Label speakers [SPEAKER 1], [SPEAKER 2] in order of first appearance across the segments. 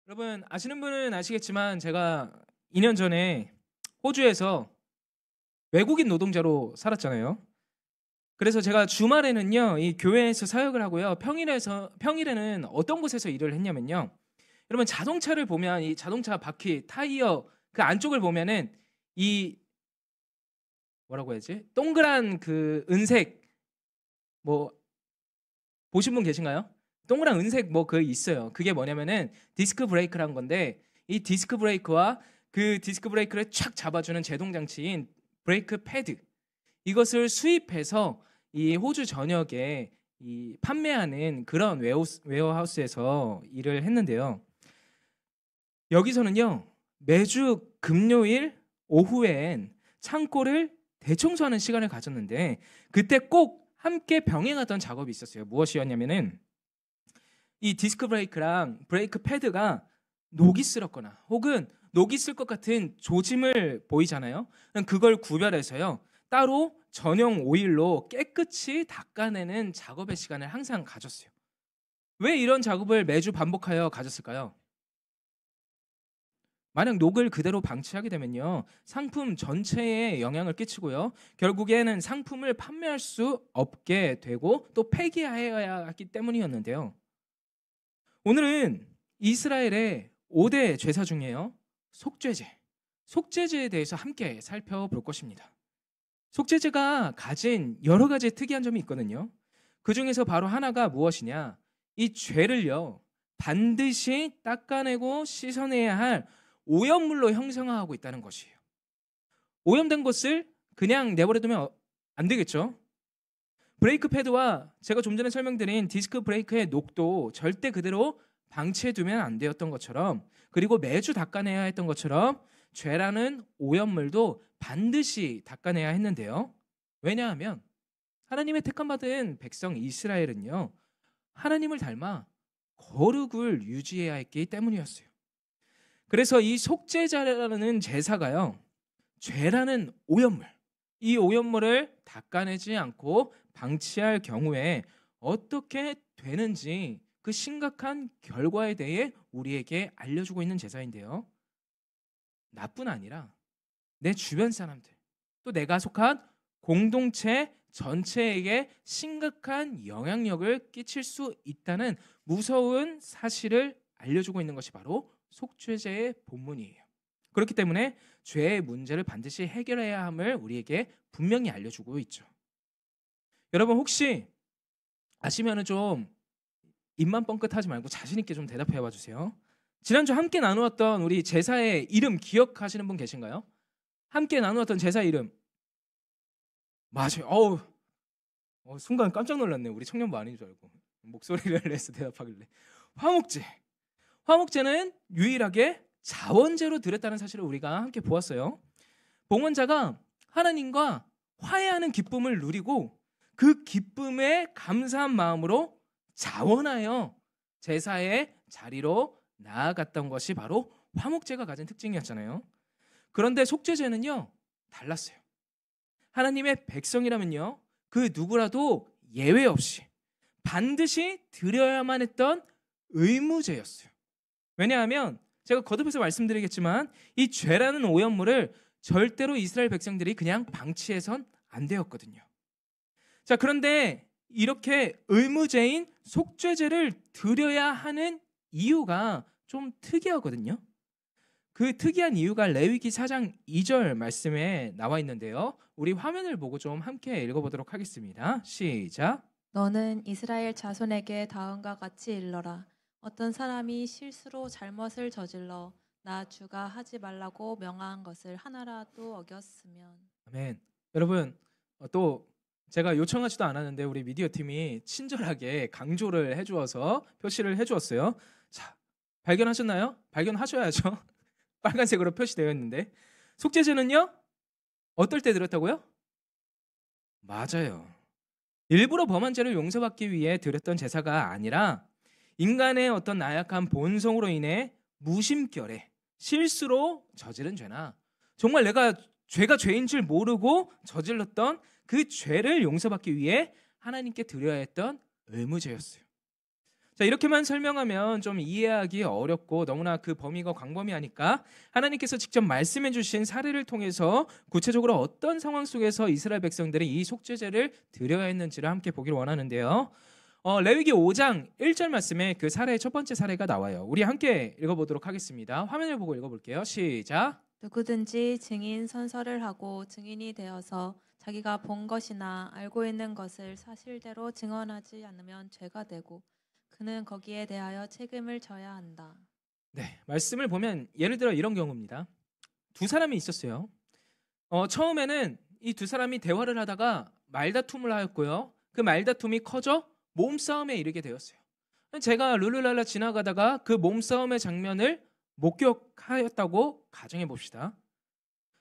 [SPEAKER 1] 여러분 아시는 분은 아시겠지만 제가 2년 전에 호주에서 외국인 노동자로 살았잖아요. 그래서 제가 주말에는요, 이 교회에서 사역을 하고요. 평일에는 어떤 곳에서 일을 했냐면요. 여러분 자동차를 보면 이 자동차 바퀴, 타이어 그 안쪽을 보면은 이 뭐라고 해야지? 동그란 그 은색 뭐 보신 분 계신가요? 동그란 은색 뭐 그 있어요. 그게 뭐냐면은 디스크 브레이크란 건데 이 디스크 브레이크와 그 디스크 브레이크를 촥 잡아주는 제동 장치인 브레이크 패드 이것을 수입해서 이 호주 전역에 이 판매하는 그런 웨어하우스에서 일을 했는데요. 여기서는요 매주 금요일 오후엔 창고를 대청소하는 시간을 가졌는데 그때 꼭 함께 병행하던 작업이 있었어요. 무엇이었냐면은 이 디스크 브레이크랑 브레이크 패드가 녹이 슬었거나 혹은 녹이 슬 것 같은 조짐을 보이잖아요. 그걸 구별해서요 따로 전용 오일로 깨끗이 닦아내는 작업의 시간을 항상 가졌어요. 왜 이런 작업을 매주 반복하여 가졌을까요? 만약 녹을 그대로 방치하게 되면요 상품 전체에 영향을 끼치고요 결국에는 상품을 판매할 수 없게 되고 또 폐기해야 하기 때문이었는데요. 오늘은 이스라엘의 5대 죄사 중에요 속죄제에 대해서 함께 살펴볼 것입니다. 속죄제가 가진 여러 가지 특이한 점이 있거든요. 그 중에서 바로 하나가 무엇이냐, 이 죄를요 반드시 닦아내고 씻어내야 할 오염물로 형성하고 있다는 것이에요. 오염된 것을 그냥 내버려두면 안 되겠죠. 브레이크 패드와 제가 좀 전에 설명드린 디스크 브레이크의 녹도 절대 그대로 방치해두면 안 되었던 것처럼, 그리고 매주 닦아내야 했던 것처럼 죄라는 오염물도 반드시 닦아내야 했는데요. 왜냐하면 하나님의 택함받은 백성 이스라엘은요 하나님을 닮아 거룩을 유지해야 했기 때문이었어요. 그래서 이 속죄자라는 제사가요 죄라는 오염물, 이 오염물을 닦아내지 않고 방치할 경우에 어떻게 되는지 그 심각한 결과에 대해 우리에게 알려주고 있는 제사인데요. 나뿐 아니라 내 주변 사람들, 또 내가 속한 공동체 전체에게 심각한 영향력을 끼칠 수 있다는 무서운 사실을 알려주고 있는 것이 바로 속죄제의 본문이에요. 그렇기 때문에 죄의 문제를 반드시 해결해야 함을 우리에게 분명히 알려주고 있죠. 여러분 혹시 아시면은 좀 입만 뻥끗하지 말고 자신 있게 좀 대답해 봐 주세요. 지난주 함께 나누었던 우리 제사의 이름 기억하시는 분 계신가요? 함께 나누었던 제사 이름. 맞아요. 순간 깜짝 놀랐네요. 우리 청년부 아닌 줄 알고 목소리를 내서 대답하길래. 화목제. 화목제는 유일하게 자원제로 드렸다는 사실을 우리가 함께 보았어요. 봉헌자가 하나님과 화해하는 기쁨을 누리고 그 기쁨에 감사한 마음으로 자원하여 제사의 자리로 나아갔던 것이 바로 화목제가 가진 특징이었잖아요. 그런데 속죄제는요 달랐어요. 하나님의 백성이라면요 그 누구라도 예외 없이 반드시 드려야만 했던 의무제였어요. 왜냐하면 제가 거듭해서 말씀드리겠지만 이 죄라는 오염물을 절대로 이스라엘 백성들이 그냥 방치해선 안 되었거든요. 자, 그런데 이렇게 의무제인 속죄제를 드려야 하는 이유가 좀 특이하거든요. 그 특이한 이유가 레위기 4장 2절 말씀에 나와 있는데요. 우리 화면을 보고 좀 함께 읽어보도록 하겠습니다. 시작.
[SPEAKER 2] 너는 이스라엘 자손에게 다음과 같이 일러라. 어떤 사람이 실수로 잘못을 저질러 나 주가 하지 말라고 명한 것을 하나라도 어겼으면.
[SPEAKER 1] 아멘. 여러분 또 제가 요청하지도 않았는데 우리 미디어 팀이 친절하게 강조를 해주어서 표시를 해주었어요. 자, 발견하셨나요? 발견하셔야죠. 빨간색으로 표시되어 있는데 속죄제는요 어떨 때 드렸다고요? 맞아요. 일부러 범한 죄를 용서받기 위해 드렸던 제사가 아니라 인간의 어떤 나약한 본성으로 인해 무심결에 실수로 저지른 죄나 정말 내가 죄가 죄인 줄 모르고 저질렀던 그 죄를 용서받기 위해 하나님께 드려야 했던 의무제였어요. 자, 이렇게만 설명하면 좀 이해하기 어렵고 너무나 그 범위가 광범위하니까 하나님께서 직접 말씀해 주신 사례를 통해서 구체적으로 어떤 상황 속에서 이스라엘 백성들이 이 속죄제를 드려야 했는지를 함께 보기를 원하는데요. 레위기 5장 1절 말씀에 그 사례의 첫 번째 사례가 나와요. 우리 함께 읽어보도록 하겠습니다. 화면을 보고 읽어볼게요. 시작.
[SPEAKER 2] 누구든지 증인 선서를 하고 증인이 되어서 자기가 본 것이나 알고 있는 것을 사실대로 증언하지 않으면 죄가 되고 그는 거기에 대하여 책임을 져야 한다.
[SPEAKER 1] 네, 말씀을 보면 예를 들어 이런 경우입니다. 두 사람이 있었어요. 처음에는 이 두 사람이 대화를 하다가 말다툼을 하였고요. 그 말다툼이 커져 몸싸움에 이르게 되었어요. 제가 룰루랄라 지나가다가 그 몸싸움의 장면을 목격하였다고 가정해 봅시다.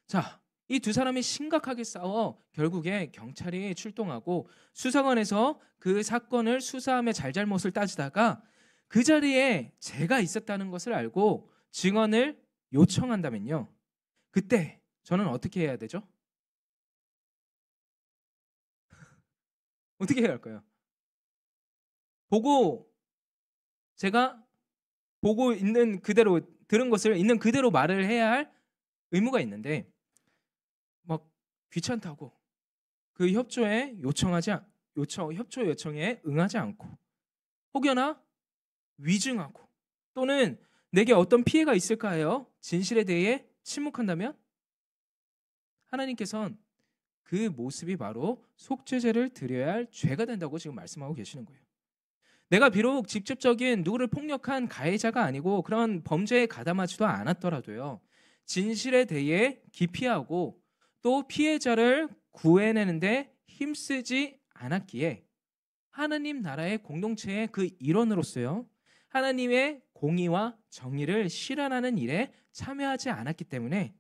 [SPEAKER 1] 자, 이 두 사람이 심각하게 싸워 결국에 경찰이 출동하고 수사관에서 그 사건을 수사함의 잘잘못을 따지다가 그 자리에 제가 있었다는 것을 알고 증언을 요청한다면요. 그때 저는 어떻게 해야 되죠? 어떻게 해야 할까요? 제가 보고 있는 그대로 들은 것을 있는 그대로 말을 해야 할 의무가 있는데 막 귀찮다고 그 협조 요청에 응하지 않고 혹여나 위증하고 또는 내게 어떤 피해가 있을까 하여 진실에 대해 침묵한다면 하나님께서는 그 모습이 바로 속죄제를 드려야 할 죄가 된다고 지금 말씀하고 계시는 거예요. 내가 비록 직접적인 누구를 폭력한 가해자가 아니고 그런 범죄에 가담하지도 않았더라도요. 진실에 대해 기피하고 또 피해자를 구해내는데 힘쓰지 않았기에 하나님 나라의 공동체의 그 일원으로서요. 하나님의 공의와 정의를 실현하는 일에 참여하지 않았기 때문에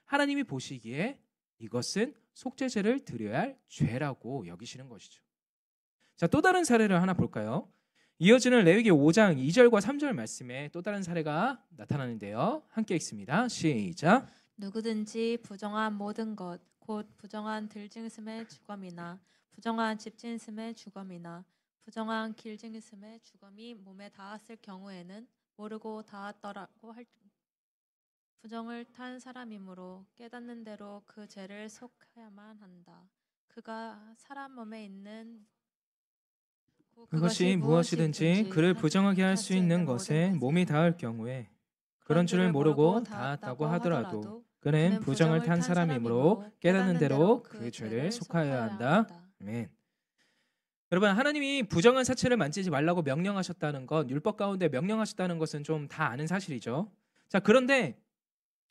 [SPEAKER 1] 하나님이 보시기에 이것은 속죄제를 드려야 할 죄라고 여기시는 것이죠. 자, 또 다른 사례를 하나 볼까요? 이어지는 레위기 5장 2절과 3절 말씀에 또 다른 사례가 나타나는데요. 함께 읽습니다. 시작.
[SPEAKER 2] 누구든지 부정한 모든 것, 곧 부정한 들짐승의 주검이나 부정한 집짐승의 주검이나 부정한 길짐승의 주검이 몸에 닿았을 경우에는 모르고 닿았더라고 할 부정을 탄 사람이므로 깨닫는 대로 그 죄를 속하야만 한다. 그가 사람 몸에 있는
[SPEAKER 1] 그것이 무엇이든지 그를 부정하게 할 수 있는 것에 몸이 닿을 경우에 그런 줄을 모르고 닿았다고 하더라도 그는 부정을 탄 사람이므로 깨닫는 대로 그 죄를 속하여야 한다. 아멘. 여러분, 하나님이 부정한 사체를 만지지 말라고 명령하셨다는 것, 율법 가운데 명령하셨다는 것은 좀 다 아는 사실이죠. 자, 그런데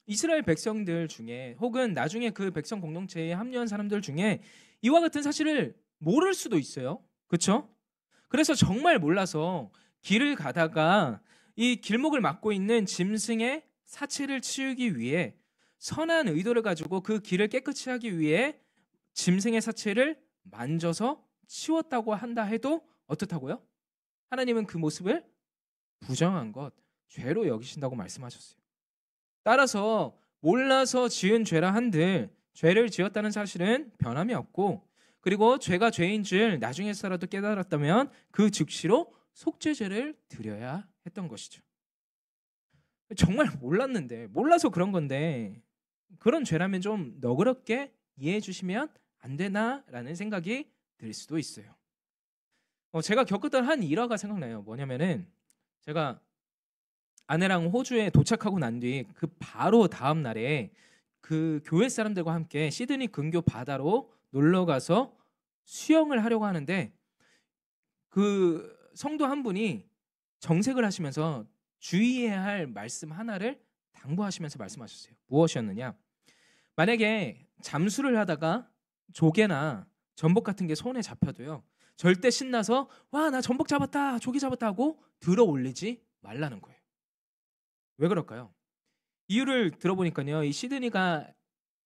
[SPEAKER 1] 이스라엘 백성들 중에 혹은 나중에 그 백성 공동체에 합류한 사람들 중에 이와 같은 사실을 모를 수도 있어요. 그렇죠? 그래서 정말 몰라서 길을 가다가 이 길목을 막고 있는 짐승의 사체를 치우기 위해 선한 의도를 가지고 그 길을 깨끗이 하기 위해 짐승의 사체를 만져서 치웠다고 한다 해도 어떻다고요? 하나님은 그 모습을 부정한 것, 죄로 여기신다고 말씀하셨어요. 따라서 몰라서 지은 죄라 한들 죄를 지었다는 사실은 변함이 없고 그리고 죄가 죄인 줄 나중에서라도 깨달았다면 그 즉시로 속죄제를 드려야 했던 것이죠. 정말 몰라서 그런 건데 그런 죄라면 좀 너그럽게 이해해 주시면 안 되나라는 생각이 들 수도 있어요. 제가 겪었던 한 일화가 생각나요. 뭐냐면은 제가 아내랑 호주에 도착하고 난 뒤 그 바로 다음 날에 그 교회 사람들과 함께 시드니 근교 바다로 놀러 가서 수영을 하려고 하는데 그 성도 한 분이 정색을 하시면서 주의해야 할 말씀 하나를 당부하시면서 말씀하셨어요. 무엇이었느냐? 만약에 잠수를 하다가 조개나 전복 같은 게 손에 잡혀도요. 절대 신나서 와, 나 전복 잡았다, 조개 잡았다 하고 들어 올리지 말라는 거예요. 왜 그럴까요? 이유를 들어보니까요. 이 시드니가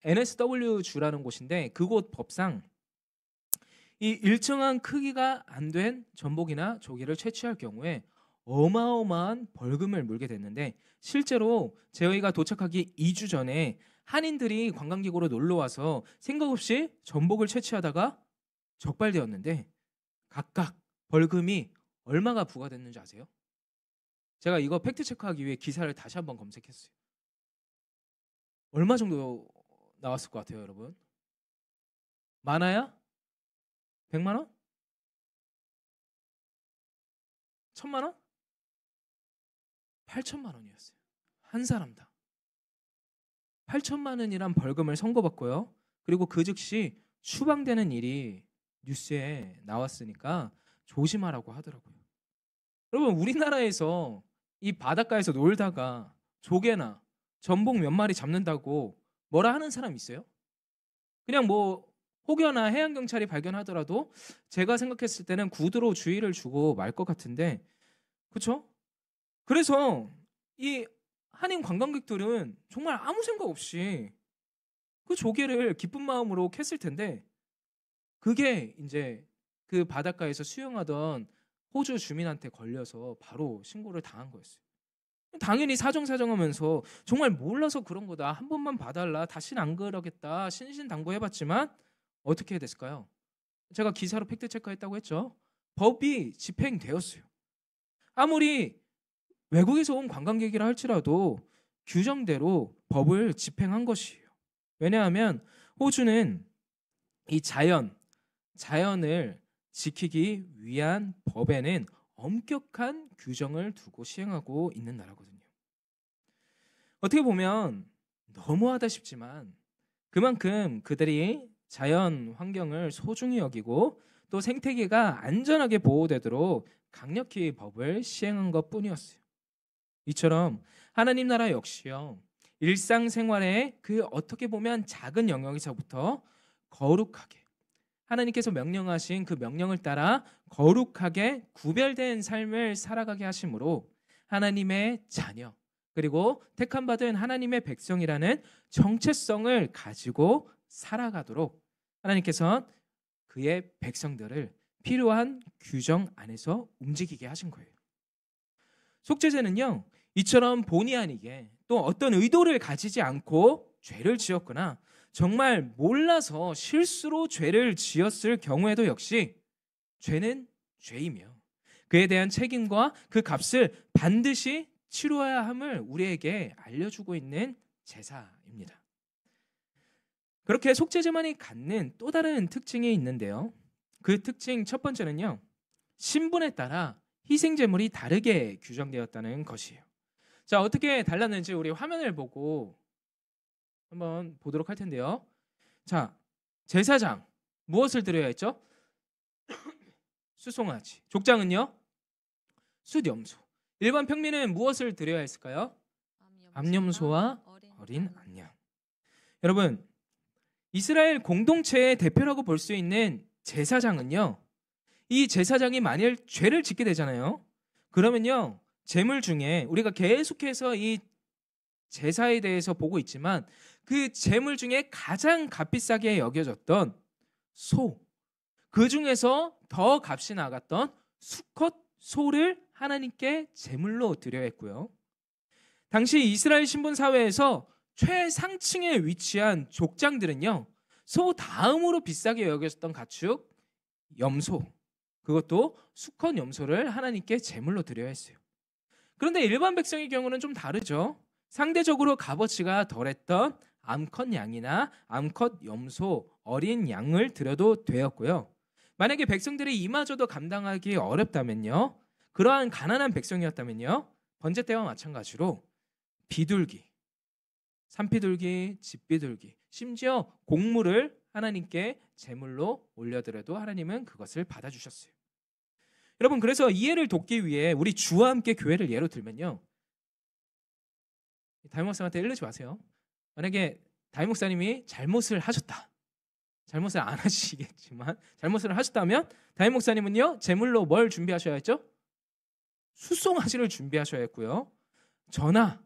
[SPEAKER 1] NSW주라는 곳인데 그곳 법상 이 일정한 크기가 안 된 전복이나 조개를 채취할 경우에 어마어마한 벌금을 물게 됐는데 실제로 저희가 도착하기 2주 전에 한인들이 관광객으로 놀러 와서 생각 없이 전복을 채취하다가 적발되었는데 각각 벌금이 얼마가 부과됐는지 아세요? 제가 이거 팩트 체크하기 위해 기사를 다시 한번 검색했어요. 얼마 정도 나왔을 것 같아요, 여러분? 많아야 100만 원? 1000만 원? 8천만 원이었어요. 한 사람당. 8천만 원이란 벌금을 선고받고요. 그리고 그 즉시 추방되는 일이 뉴스에 나왔으니까 조심하라고 하더라고요. 여러분, 우리나라에서 이 바닷가에서 놀다가 조개나 전복 몇 마리 잡는다고 뭐라 하는 사람 있어요? 그냥 뭐 혹여나 해양경찰이 발견하더라도 제가 생각했을 때는 구두로 주의를 주고 말 것 같은데, 그렇죠? 그래서 이 한인 관광객들은 정말 아무 생각 없이 그 조개를 기쁜 마음으로 캤을 텐데, 그게 이제 그 바닷가에서 수영하던 호주 주민한테 걸려서 바로 신고를 당한 거였어요. 당연히 사정사정하면서 정말 몰라서 그런 거다, 한 번만 봐달라, 다시는 안 그러겠다 신신당부해봤지만 어떻게 됐을까요? 제가 기사로 팩트체크했다고 했죠. 법이 집행되었어요. 아무리 외국에서 온 관광객이라 할지라도 규정대로 법을 집행한 것이에요. 왜냐하면 호주는 이 자연을 지키기 위한 법에는 엄격한 규정을 두고 시행하고 있는 나라거든요. 어떻게 보면 너무하다 싶지만 그만큼 그들이 자연 환경을 소중히 여기고 또 생태계가 안전하게 보호되도록 강력히 법을 시행한 것뿐이었어요. 이처럼 하나님 나라 역시요, 일상생활의 그 어떻게 보면 작은 영역에서부터 거룩하게, 하나님께서 명령하신 그 명령을 따라 거룩하게 구별된 삶을 살아가게 하심으로 하나님의 자녀, 그리고 택함받은 하나님의 백성이라는 정체성을 가지고 살아가도록 하나님께서 그의 백성들을 필요한 규정 안에서 움직이게 하신 거예요. 속죄제는요, 이처럼 본의 아니게 또 어떤 의도를 가지지 않고 죄를 지었거나 정말 몰라서 실수로 죄를 지었을 경우에도 역시 죄는 죄이며 그에 대한 책임과 그 값을 반드시 치러야 함을 우리에게 알려주고 있는 제사입니다. 그렇게 속죄제만이 갖는 또 다른 특징이 있는데요. 그 특징 첫 번째는요, 신분에 따라 희생제물이 다르게 규정되었다는 것이에요. 자, 어떻게 달랐는지 우리 화면을 보고 한번 보도록 할 텐데요. 자, 제사장 무엇을 드려야 했죠? 수송아지. 족장은요? 숫염소. 일반 평민은 무엇을 드려야 했을까요? 암염소와 어린 암양. 여러분, 이스라엘 공동체의 대표라고 볼 수 있는 제사장은요, 이 제사장이 만일 죄를 짓게 되잖아요. 그러면요, 제물 중에 우리가 계속해서 이 제사에 대해서 보고 있지만 그 제물 중에 가장 값비싸게 여겨졌던 소, 그 중에서 더 값이 나갔던 수컷 소를 하나님께 제물로 드려야 했고요. 당시 이스라엘 신분 사회에서 최상층에 위치한 족장들은요, 소 다음으로 비싸게 여겨졌던 가축 염소, 그것도 수컷 염소를 하나님께 제물로 드려야 했어요. 그런데 일반 백성의 경우는 좀 다르죠. 상대적으로 값어치가 덜했던 암컷 양이나 암컷 염소, 어린 양을 드려도 되었고요. 만약에 백성들이 이마저도 감당하기 어렵다면요, 그러한 가난한 백성이었다면요, 번제 때와 마찬가지로 비둘기, 산비둘기, 집비둘기, 심지어 곡물을 하나님께 제물로 올려드려도 하나님은 그것을 받아주셨어요. 여러분, 그래서 이해를 돕기 위해 우리 주와 함께 교회를 예로 들면요, 담임 목사한테 이러지 마세요. 만약에 담임 목사님이 잘못을 하셨다, 잘못을 안 하시겠지만 잘못을 하셨다면 담임 목사님은요, 제물로 뭘 준비하셔야 했죠? 수송아지를 준비하셔야 했고요. 저나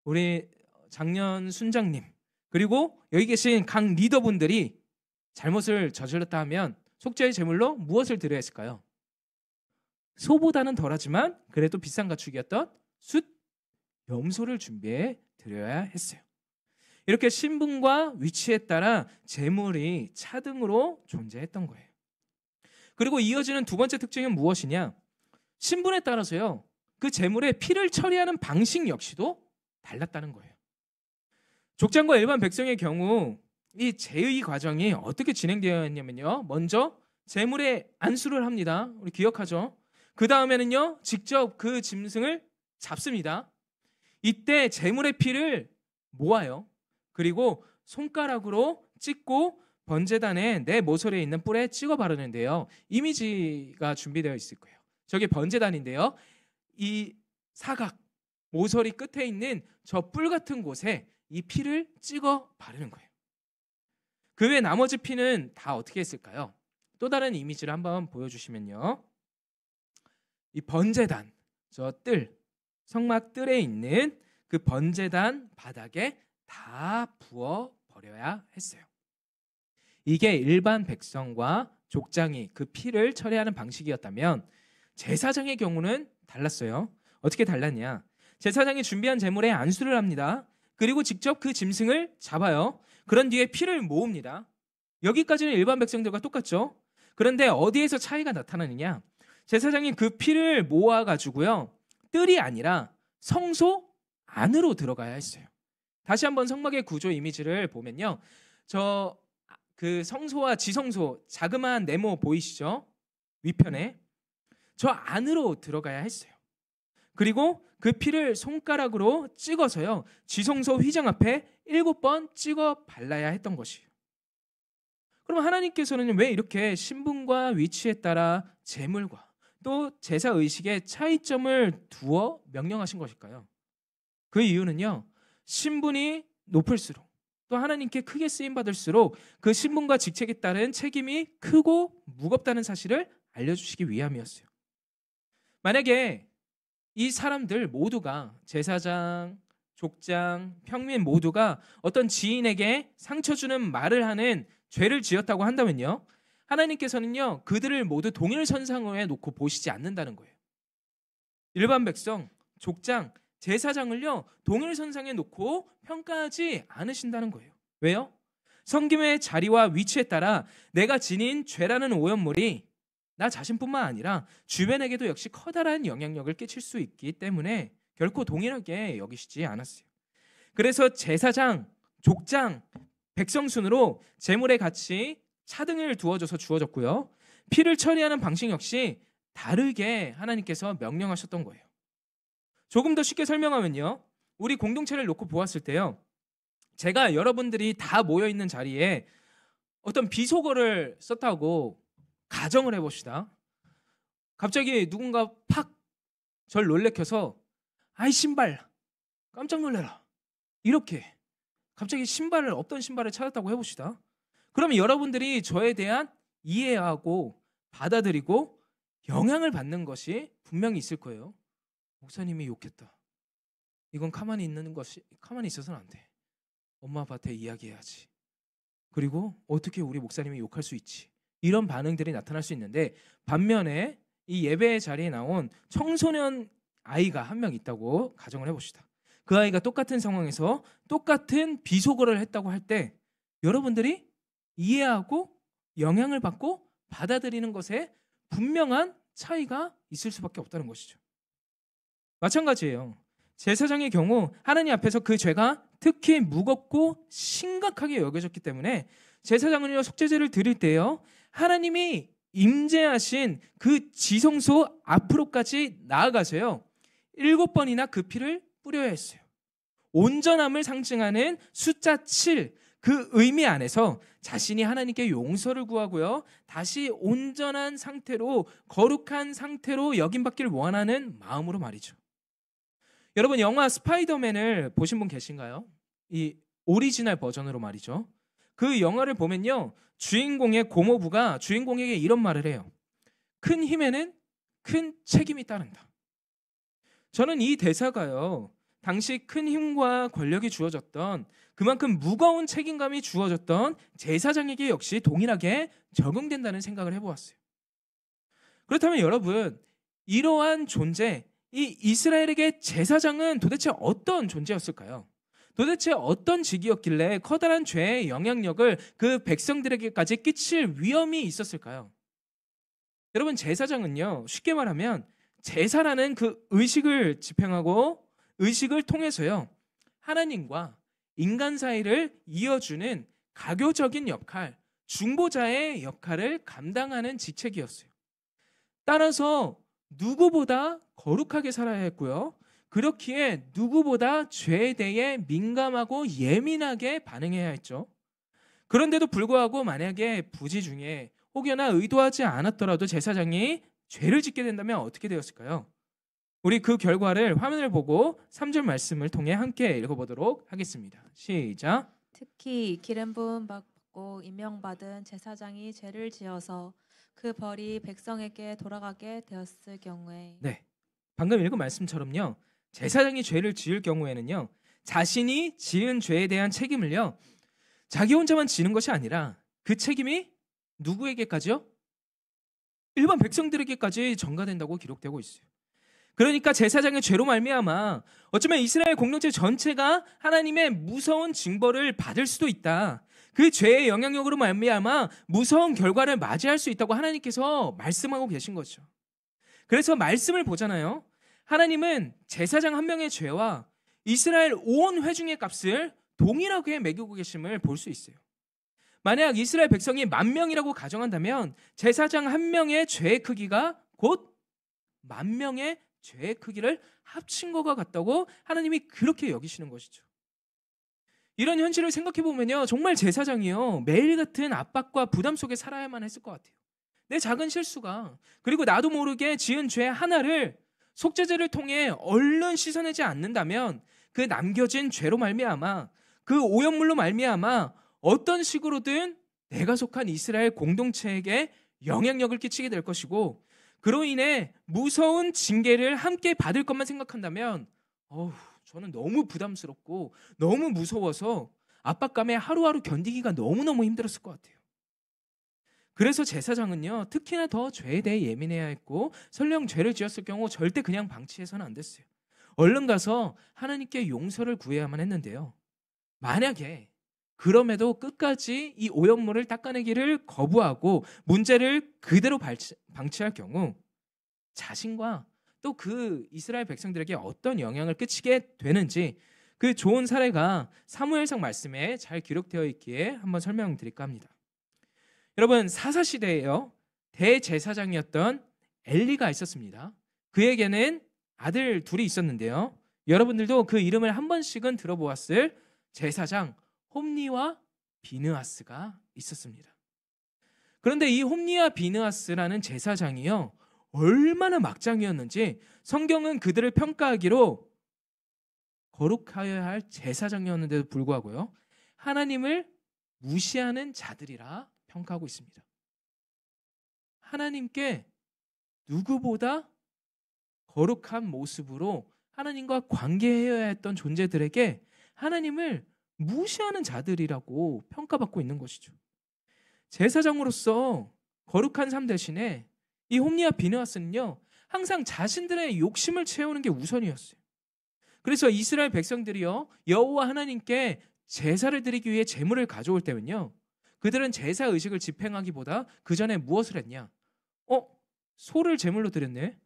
[SPEAKER 1] 우리 장년 순장님, 그리고 여기 계신 각 리더분들이 잘못을 저질렀다 하면 속죄의 제물로 무엇을 드려야 했을까요? 소보다는 덜하지만 그래도 비싼 가축이었던 숫 염소를 준비해 드려야 했어요. 이렇게 신분과 위치에 따라 제물이 차등으로 존재했던 거예요. 그리고 이어지는 두 번째 특징은 무엇이냐? 신분에 따라서요, 그 제물의 피를 처리하는 방식 역시도 달랐다는 거예요. 족장과 일반 백성의 경우 이 제의 과정이 어떻게 진행되었냐면요, 먼저 제물의 안수를 합니다. 우리 기억하죠? 그 다음에는요, 직접 그 짐승을 잡습니다. 이때 제물의 피를 모아요. 그리고 손가락으로 찍고 번제단에 내 모서리에 있는 뿔에 찍어 바르는데요, 이미지가 준비되어 있을 거예요. 저게 번제단인데요, 이 사각 모서리 끝에 있는 저 뿔 같은 곳에 이 피를 찍어 바르는 거예요. 그 외 나머지 피는 다 어떻게 했을까요? 또 다른 이미지를 한번 보여주시면요, 이 번제단, 저 뜰, 성막 뜰에 있는 그 번제단 바닥에 다 부어 버려야 했어요. 이게 일반 백성과 족장이 그 피를 처리하는 방식이었다면 제사장의 경우는 달랐어요. 어떻게 달랐냐? 제사장이 준비한 제물에 안수를 합니다. 그리고 직접 그 짐승을 잡아요. 그런 뒤에 피를 모읍니다. 여기까지는 일반 백성들과 똑같죠. 그런데 어디에서 차이가 나타나느냐? 제사장이 그 피를 모아가지고요, 뜰이 아니라 성소 안으로 들어가야 했어요. 다시 한번 성막의 구조 이미지를 보면요, 저 그 성소와 지성소, 자그마한 네모 보이시죠? 위편에 저 안으로 들어가야 했어요. 그리고 그 피를 손가락으로 찍어서요, 지성소 휘장 앞에 7번 찍어 발라야 했던 것이에요. 그럼 하나님께서는 왜 이렇게 신분과 위치에 따라 제물과 또 제사 의식의 차이점을 두어 명령하신 것일까요? 그 이유는요, 신분이 높을수록 또 하나님께 크게 쓰임 받을수록 그 신분과 직책에 따른 책임이 크고 무겁다는 사실을 알려주시기 위함이었어요. 만약에 이 사람들 모두가, 제사장, 족장, 평민 모두가 어떤 지인에게 상처 주는 말을 하는 죄를 지었다고 한다면요, 하나님께서는요, 그들을 모두 동일선상에 놓고 보시지 않는다는 거예요. 일반 백성, 족장, 제사장을요, 동일선상에 놓고 평가하지 않으신다는 거예요. 왜요? 섬김의 자리와 위치에 따라 내가 지닌 죄라는 오염물이 나 자신뿐만 아니라 주변에게도 역시 커다란 영향력을 끼칠 수 있기 때문에 결코 동일하게 여기시지 않았어요. 그래서 제사장, 족장, 백성 순으로 제물의 가치 차등을 두어져서 주어졌고요, 피를 처리하는 방식 역시 다르게 하나님께서 명령하셨던 거예요. 조금 더 쉽게 설명하면요, 우리 공동체를 놓고 보았을 때요, 제가 여러분들이 다 모여있는 자리에 어떤 비속어를 썼다고 가정을 해봅시다. 갑자기 누군가 팍 절 놀래켜서 아이 신발 깜짝 놀래라, 이렇게 갑자기 신발을, 없던 신발을 찾았다고 해봅시다. 그러면 여러분들이 저에 대한 이해하고 받아들이고 영향을 받는 것이 분명히 있을 거예요. 목사님이 욕했다. 이건 가만히 있어서는 안 돼. 엄마 아빠한테 이야기해야지. 그리고 어떻게 우리 목사님이 욕할 수 있지? 이런 반응들이 나타날 수 있는데, 반면에 이 예배의 자리에 나온 청소년 아이가 한 명 있다고 가정을 해봅시다. 그 아이가 똑같은 상황에서 똑같은 비속어를 했다고 할 때 여러분들이 이해하고 영향을 받고 받아들이는 것에 분명한 차이가 있을 수밖에 없다는 것이죠. 마찬가지예요. 제사장의 경우 하나님 앞에서 그 죄가 특히 무겁고 심각하게 여겨졌기 때문에 제사장은요, 속죄제를 드릴 때요, 하나님이 임재하신 그 지성소 앞으로까지 나아가서요, 7번이나 그 피를 뿌려야 했어요. 온전함을 상징하는 숫자 7, 그 의미 안에서 자신이 하나님께 용서를 구하고요, 다시 온전한 상태로, 거룩한 상태로 여김받기를 원하는 마음으로 말이죠. 여러분, 영화 스파이더맨을 보신 분 계신가요? 이 오리지널 버전으로 말이죠. 그 영화를 보면요, 주인공의 고모부가 주인공에게 이런 말을 해요. 큰 힘에는 큰 책임이 따른다. 저는 이 대사가요, 당시 큰 힘과 권력이 주어졌던, 그만큼 무거운 책임감이 주어졌던 제사장에게 역시 동일하게 적용된다는 생각을 해보았어요. 그렇다면 여러분, 이러한 존재, 이 이스라엘에게 제사장은 도대체 어떤 존재였을까요? 도대체 어떤 직위였길래 커다란 죄의 영향력을 그 백성들에게까지 끼칠 위험이 있었을까요? 여러분, 제사장은요, 쉽게 말하면 제사라는 그 의식을 집행하고 의식을 통해서요, 하나님과 인간 사이를 이어주는 가교적인 역할, 중보자의 역할을 감당하는 직책이었어요. 따라서 누구보다 거룩하게 살아야 했고요. 그렇기에 누구보다 죄에 대해 민감하고 예민하게 반응해야 했죠. 그런데도 불구하고 만약에 부지 중에 혹여나 의도하지 않았더라도 제사장이 죄를 짓게 된다면 어떻게 되었을까요? 우리 그 결과를 화면을 보고 3절 말씀을 통해 함께 읽어보도록 하겠습니다. 시작.
[SPEAKER 2] 특히 기름 부음 받고 임명받은 제사장이 죄를 지어서 그 벌이 백성에게 돌아가게 되었을 경우에,
[SPEAKER 1] 네, 방금 읽은 말씀처럼요, 제사장이 죄를 지을 경우에는요, 자신이 지은 죄에 대한 책임을요, 자기 혼자만 지는 것이 아니라 그 책임이 누구에게까지요? 일반 백성들에게까지 전가된다고 기록되고 있어요. 그러니까 제사장의 죄로 말미암아 어쩌면 이스라엘 공동체 전체가 하나님의 무서운 징벌을 받을 수도 있다. 그 죄의 영향력으로 말미암아 무서운 결과를 맞이할 수 있다고 하나님께서 말씀하고 계신 거죠. 그래서 말씀을 보잖아요. 하나님은 제사장 한 명의 죄와 이스라엘 온 회중의 값을 동일하게 매기고 계심을 볼 수 있어요. 만약 이스라엘 백성이 10,000명이라고 가정한다면 제사장 한 명의 죄의 크기가 곧 10,000명의 죄의 크기를 합친 것과 같다고 하나님이 그렇게 여기시는 것이죠. 이런 현실을 생각해 보면요, 정말 제사장이요, 매일 같은 압박과 부담 속에 살아야만 했을 것 같아요. 내 작은 실수가, 그리고 나도 모르게 지은 죄 하나를 속죄제를 통해 얼른 씻어내지 않는다면 그 남겨진 죄로 말미암아, 그 오염물로 말미암아 어떤 식으로든 내가 속한 이스라엘 공동체에게 영향력을 끼치게 될 것이고, 그로 인해 무서운 징계를 함께 받을 것만 생각한다면 저는 너무 부담스럽고 너무 무서워서 압박감에 하루하루 견디기가 너무너무 힘들었을 것 같아요. 그래서 제사장은요, 특히나 더 죄에 대해 예민해야 했고, 설령 죄를 지었을 경우 절대 그냥 방치해서는 안 됐어요. 얼른 가서 하나님께 용서를 구해야만 했는데요, 만약에 그럼에도 끝까지 이 오염물을 닦아내기를 거부하고 문제를 그대로 방치할 경우 자신과 또 그 이스라엘 백성들에게 어떤 영향을 끼치게 되는지, 그 좋은 사례가 사무엘상 말씀에 잘 기록되어 있기에 한번 설명드릴까 합니다. 여러분, 사사시대에요, 대제사장이었던 엘리가 있었습니다. 그에게는 아들 둘이 있었는데요, 여러분들도 그 이름을 한 번씩은 들어보았을 제사장 홈니와 비느하스가 있었습니다. 그런데 이 홈니와 비느하스라는 제사장이요, 얼마나 막장이었는지 성경은 그들을 평가하기로 거룩하여야 할 제사장이었는데도 불구하고요, 하나님을 무시하는 자들이라 평가하고 있습니다. 하나님께 누구보다 거룩한 모습으로 하나님과 관계해야 했던 존재들에게 하나님을 무시하는 자들이라고 평가받고 있는 것이죠. 제사장으로서 거룩한 삶 대신에 이 홈니와 비느하스는요, 항상 자신들의 욕심을 채우는 게 우선이었어요. 그래서 이스라엘 백성들이요, 여호와 하나님께 제사를 드리기 위해 제물을 가져올 때면요, 그들은 제사 의식을 집행하기보다 그 전에 무엇을 했냐? 소를 제물로 드렸네.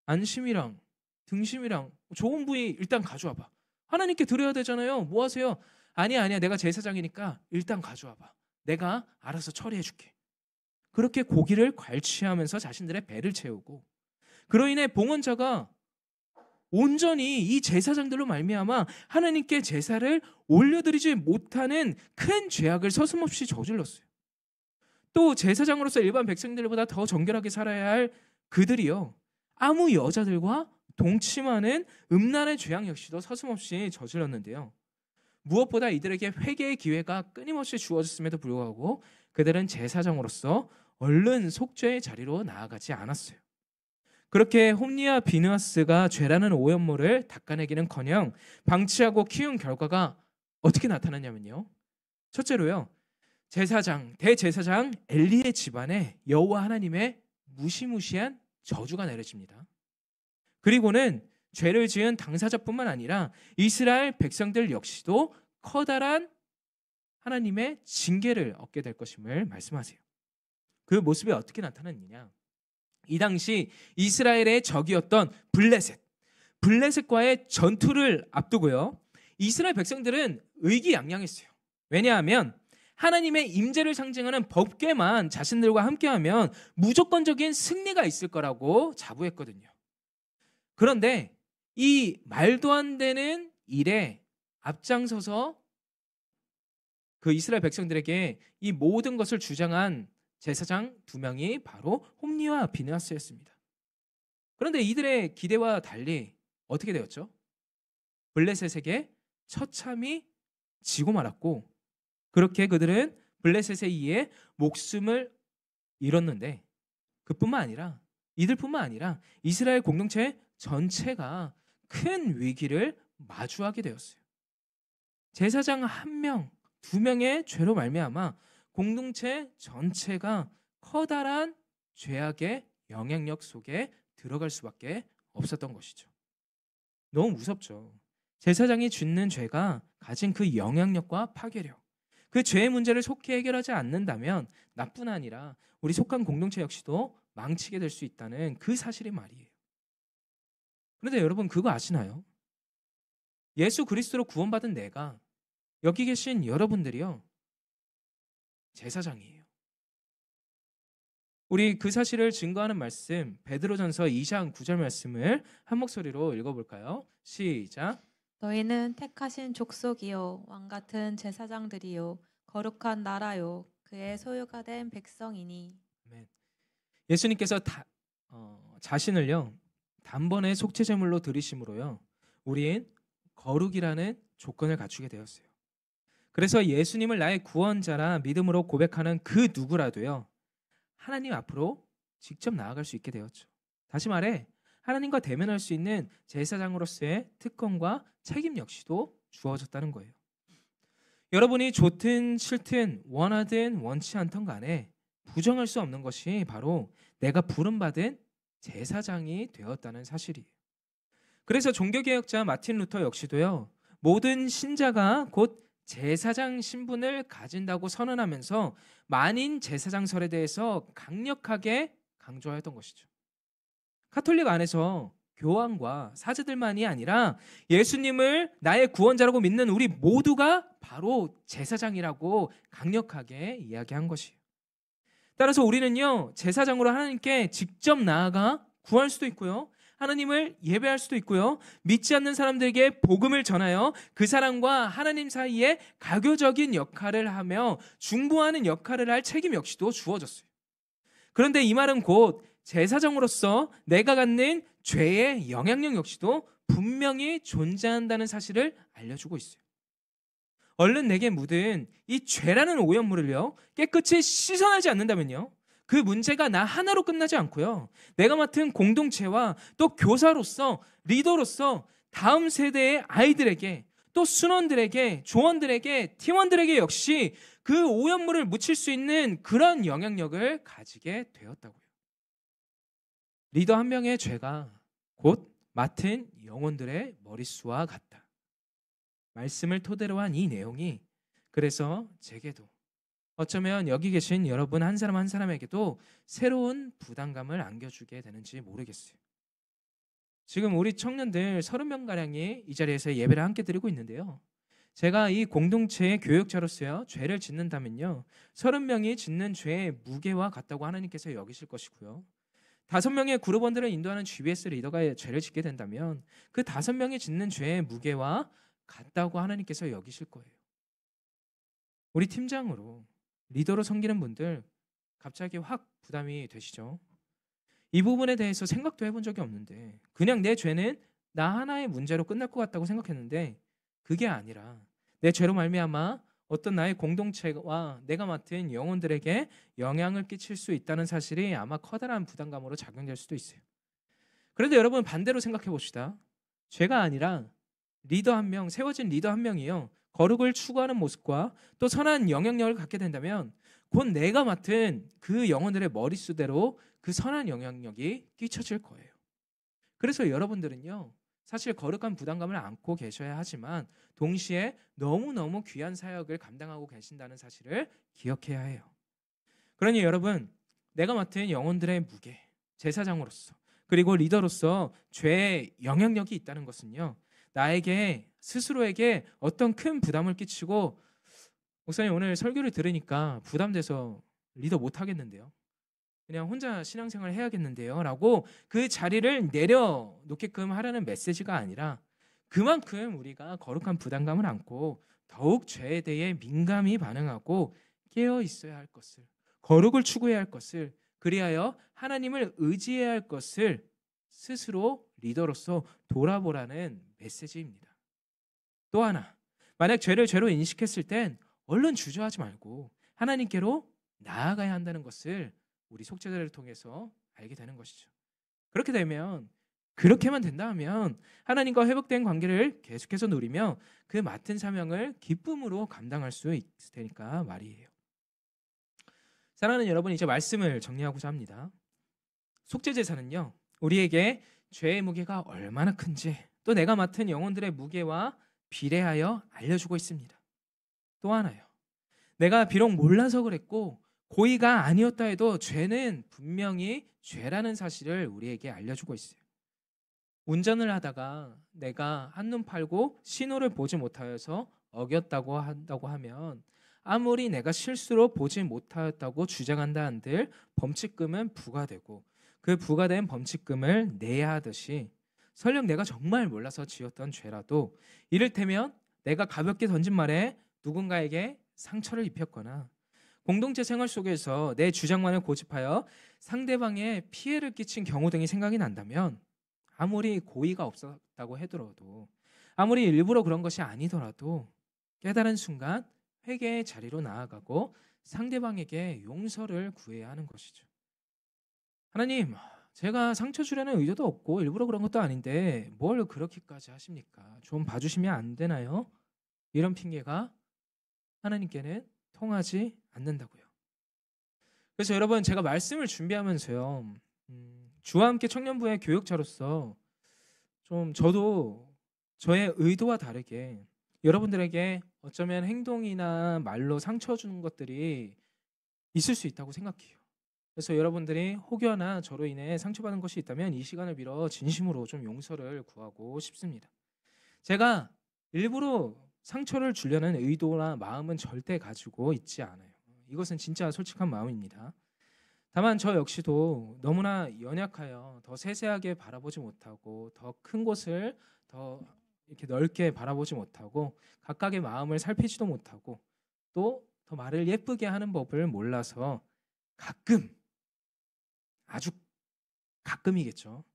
[SPEAKER 1] 안심이랑 등심이랑 좋은 부위 일단 가져와봐. 하나님께 드려야 되잖아요. 뭐 하세요? 아니야, 내가 제사장이니까 일단 가져와봐. 내가 알아서 처리해줄게. 그렇게 고기를 괄취하면서 자신들의 배를 채우고, 그로 인해 봉헌자가 온전히 이 제사장들로 말미암아 하나님께 제사를 올려드리지 못하는 큰 죄악을 서슴없이 저질렀어요. 또 제사장으로서 일반 백성들보다 더 정결하게 살아야 할 그들이요, 아무 여자들과 동침하는 음란의 죄악 역시도 서슴없이 저질렀는데요, 무엇보다 이들에게 회개의 기회가 끊임없이 주어졌음에도 불구하고 그들은 제사장으로서 얼른 속죄의 자리로 나아가지 않았어요. 그렇게 홈니와 비느하스가 죄라는 오염물을 닦아내기는커녕 방치하고 키운 결과가 어떻게 나타났냐면요, 첫째로요, 대제사장 엘리의 집안에 여호와 하나님의 무시무시한 저주가 내려집니다. 그리고는 죄를 지은 당사자뿐만 아니라 이스라엘 백성들 역시도 커다란 하나님의 징계를 얻게 될 것임을 말씀하세요. 그 모습이 어떻게 나타났느냐? 이 당시 이스라엘의 적이었던 블레셋과의 전투를 앞두고요. 이스라엘 백성들은 의기양양했어요. 왜냐하면 하나님의 임재를 상징하는 법궤만 자신들과 함께하면 무조건적인 승리가 있을 거라고 자부했거든요. 그런데 이 말도 안 되는 일에 앞장서서 그 이스라엘 백성들에게 이 모든 것을 주장한 제사장 2명이 바로 홈리와 비느하스였습니다. 그런데 이들의 기대와 달리 어떻게 되었죠? 블레셋에게 처참히 지고 말았고, 그렇게 그들은 블레셋에 의해 목숨을 잃었는데, 이들뿐만 아니라 이스라엘 공동체 전체가 큰 위기를 마주하게 되었어요. 제사장 1명, 2명의 죄로 말미암아 공동체 전체가 커다란 죄악의 영향력 속에 들어갈 수밖에 없었던 것이죠. 너무 무섭죠. 제사장이 짓는 죄가 가진 그 영향력과 파괴력, 그 죄의 문제를 속히 해결하지 않는다면 나뿐 아니라 우리 속한 공동체 역시도 망치게 될 수 있다는 그 사실이 말이에요. 그런데 여러분 그거 아시나요? 예수 그리스도로 구원받은 내가, 여기 계신 여러분들이요, 제사장이에요. 우리 그 사실을 증거하는 말씀, 베드로전서 2장 9절 말씀을 한 목소리로 읽어볼까요? 시작.
[SPEAKER 2] 너희는 택하신 족속이요 왕 같은 제사장들이요 거룩한 나라요 그의 소유가 된 백성이니.
[SPEAKER 1] 아멘. 예수님께서 자신을요 단번에 속죄제물로 드리심으로요 우린 거룩이라는 조건을 갖추게 되었어요. 그래서 예수님을 나의 구원자라 믿음으로 고백하는 그 누구라도요 하나님 앞으로 직접 나아갈 수 있게 되었죠. 다시 말해 하나님과 대면할 수 있는 제사장으로서의 특권과 책임 역시도 주어졌다는 거예요. 여러분이 좋든 싫든 원하든 원치 않던 간에 부정할 수 없는 것이 바로 내가 부름받은 제사장이 되었다는 사실이에요. 그래서 종교개혁자 마틴 루터 역시도요 모든 신자가 곧 제사장 신분을 가진다고 선언하면서 만인 제사장설에 대해서 강력하게 강조하였던 것이죠. 카톨릭 안에서 교황과 사제들만이 아니라 예수님을 나의 구원자라고 믿는 우리 모두가 바로 제사장이라고 강력하게 이야기한 것이에요. 따라서 우리는요 제사장으로 하나님께 직접 나아가 구할 수도 있고요, 하나님을 예배할 수도 있고요, 믿지 않는 사람들에게 복음을 전하여 그 사람과 하나님 사이에 가교적인 역할을 하며 중보하는 역할을 할 책임 역시도 주어졌어요. 그런데 이 말은 곧 제사장으로서 내가 갖는 죄의 영향력 역시도 분명히 존재한다는 사실을 알려주고 있어요. 얼른 내게 묻은 이 죄라는 오염물을요 깨끗이 씻어내지 않는다면요 그 문제가 나 하나로 끝나지 않고요 내가 맡은 공동체와 또 교사로서, 리더로서 다음 세대의 아이들에게, 또 순원들에게, 조원들에게, 팀원들에게 역시 그 오염물을 묻힐 수 있는 그런 영향력을 가지게 되었다고요. 리더 한 명의 죄가 곧 맡은 영혼들의 머릿수와 같다. 말씀을 토대로 한 이 내용이 그래서 제게도, 어쩌면 여기 계신 여러분 한 사람 한 사람에게도 새로운 부담감을 안겨주게 되는지 모르겠어요. 지금 우리 청년들 30명가량이 이 자리에서 예배를 함께 드리고 있는데요, 제가 이 공동체의 교역자로서요 죄를 짓는다면요 30명이 짓는 죄의 무게와 같다고 하나님께서 여기실 것이고요, 5명의 그룹원들을 인도하는 GBS 리더가 죄를 짓게 된다면 그 5명이 짓는 죄의 무게와 같다고 하나님께서 여기실 거예요. 우리 팀장으로, 리더로 섬기는 분들 갑자기 확 부담이 되시죠? 이 부분에 대해서 생각도 해본 적이 없는데 그냥 내 죄는 나 하나의 문제로 끝날 것 같다고 생각했는데 그게 아니라 내 죄로 말미암아 어떤 나의 공동체와 내가 맡은 영혼들에게 영향을 끼칠 수 있다는 사실이 아마 커다란 부담감으로 작용될 수도 있어요. 그런데 여러분 반대로 생각해 봅시다. 죄가 아니라 리더 한 명, 세워진 리더 한 명이요 거룩을 추구하는 모습과 또 선한 영향력을 갖게 된다면 곧 내가 맡은 그 영혼들의 머릿수대로 그 선한 영향력이 끼쳐질 거예요. 그래서 여러분들은요 사실 거룩한 부담감을 안고 계셔야 하지만 동시에 너무너무 귀한 사역을 감당하고 계신다는 사실을 기억해야 해요. 그러니 여러분, 내가 맡은 영혼들의 무게, 제사장으로서 그리고 리더로서 죄의 영향력이 있다는 것은요, 나에게 스스로에게 어떤 큰 부담을 끼치고 목사님 오늘 설교를 들으니까 부담돼서 리더 못 하겠는데요. 그냥 혼자 신앙생활 해야겠는데요. 라고 그 자리를 내려놓게끔 하라는 메시지가 아니라 그만큼 우리가 거룩한 부담감을 안고 더욱 죄에 대해 민감히 반응하고 깨어 있어야 할 것을, 거룩을 추구해야 할 것을, 그리하여 하나님을 의지해야 할 것을 스스로 리더로서 돌아보라는 메시지입니다. 또 하나, 만약 죄를 죄로 인식했을 땐 얼른 주저하지 말고 하나님께로 나아가야 한다는 것을 우리 속죄제를 통해서 알게 되는 것이죠. 그렇게 되면, 그렇게만 된다 하면 하나님과 회복된 관계를 계속해서 누리며 그 맡은 사명을 기쁨으로 감당할 수 있을 테니까 말이에요. 사랑하는 여러분, 이제 말씀을 정리하고자 합니다. 속죄제사는요, 우리에게 죄의 무게가 얼마나 큰지, 또 내가 맡은 영혼들의 무게와 비례하여 알려주고 있습니다. 또 하나요, 내가 비록 몰라서 그랬고 고의가 아니었다 해도 죄는 분명히 죄라는 사실을 우리에게 알려주고 있어요. 운전을 하다가 내가 한눈 팔고 신호를 보지 못하여서 어겼다고 한다고 하면, 아무리 내가 실수로 보지 못하였다고 주장한다 한들 범칙금은 부과되고 그 부과된 범칙금을 내야 하듯이, 설령 내가 정말 몰라서 지었던 죄라도 이를테면 내가 가볍게 던진 말에 누군가에게 상처를 입혔거나 공동체 생활 속에서 내 주장만을 고집하여 상대방에 피해를 끼친 경우 등이 생각이 난다면, 아무리 고의가 없었다고 하더라도, 아무리 일부러 그런 것이 아니더라도 깨달은 순간 회개의 자리로 나아가고 상대방에게 용서를 구해야 하는 것이죠. 하나님, 제가 상처 주려는 의도도 없고 일부러 그런 것도 아닌데 뭘 그렇게까지 하십니까? 좀 봐주시면 안 되나요? 이런 핑계가 하나님께는 통하지 않는다고요. 그래서 여러분, 제가 말씀을 준비하면서요, 주와 함께 청년부의 교육자로서 좀 저도 저의 의도와 다르게 여러분들에게 어쩌면 행동이나 말로 상처 주는 것들이 있을 수 있다고 생각해요. 그래서 여러분들이 혹여나 저로 인해 상처받은 것이 있다면 이 시간을 빌어 진심으로 좀 용서를 구하고 싶습니다. 제가 일부러 상처를 주려는 의도나 마음은 절대 가지고 있지 않아요. 이것은 진짜 솔직한 마음입니다. 다만 저 역시도 너무나 연약하여 더 세세하게 바라보지 못하고 더 큰 곳을 더 이렇게 넓게 바라보지 못하고 각각의 마음을 살피지도 못하고 또 더 말을 예쁘게 하는 법을 몰라서 가끔, 아주 가끔이겠죠,